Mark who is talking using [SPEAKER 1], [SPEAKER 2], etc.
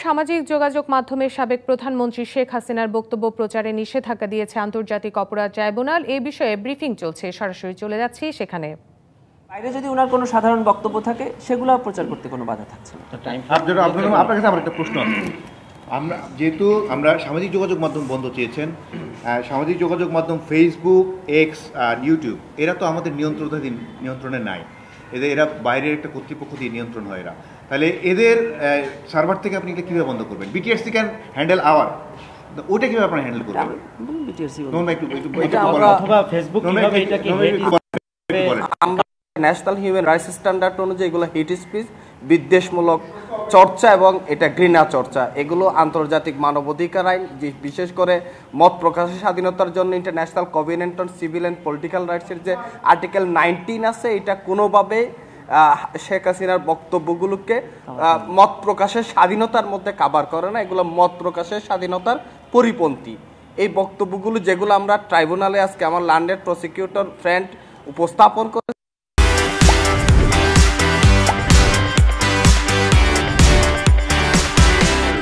[SPEAKER 1] সামাজিক যোগাযোগ মাধ্যমের সাবেক প্রধানমন্ত্রী শেখ হাসিনার বক্তব্য প্রচারে নিষেধাজ্ঞা দিয়েছে আন্তর্জাতিক অপরাধ ট্রাইব্যুনাল। এই বিষয়ে ব্রিফিং চলছে, সরাসরি চলে যাচ্ছি সেখানে।
[SPEAKER 2] বাইরে যদি ওনার কোনো সাধারণ বক্তব্য থাকে সেগুলো প্রচার করতে কোনো বাধা থাকছে না।
[SPEAKER 3] আপনার কাছে আমার একটা প্রশ্ন আছে। যেহেতু আমরা সামাজিক যোগাযোগ মাধ্যম বন্ধ চেয়েছেন, সামাজিক যোগাযোগ মাধ্যম ফেসবুক, এক্স আর ইউটিউব এরা তো আমাদের নিয়ন্ত্রণে নাই। এরা বাইরের একটা কর্তৃপক্ষ দিয়ে নিয়ন্ত্রণ হয় এরা। তাহলে এদের সার্ভার থেকে আপনি এটা কীভাবে বন্ধ করবেন? বিটিআরসি ক্যান হ্যান্ডেল আওয়ার, ওটা কীভাবে আপনারা হ্যান্ডেল করবেন?
[SPEAKER 2] ন্যাশনাল হিউম্যান রাইটস স্ট্যান্ডার্ড অনুযায়ী এগুলো হেট স্পিচ, বিদ্বেষমূলক চর্চা এবং এটা ঘৃণা চর্চা, এগুলো আন্তর্জাতিক মানবাধিকার আইন, বিশেষ করে মত প্রকাশের স্বাধীনতার জন্য international covenant on civil and political রাইটসের যে আর্টিকেল 19 আছে, এটা কোনোভাবে শেখ হাসিনার বক্তব্যগুলোকে মত প্রকাশের স্বাধীনতার মধ্যে কাভার করে না। এগুলো মত প্রকাশের স্বাধীনতার পরিপন্থী। এই বক্তব্যগুলো যেগুলো আমরা ট্রাইব্যুনালে আজকে আমার লন্ডনের প্রসিকিউটর ফ্রেন্ড উপস্থাপন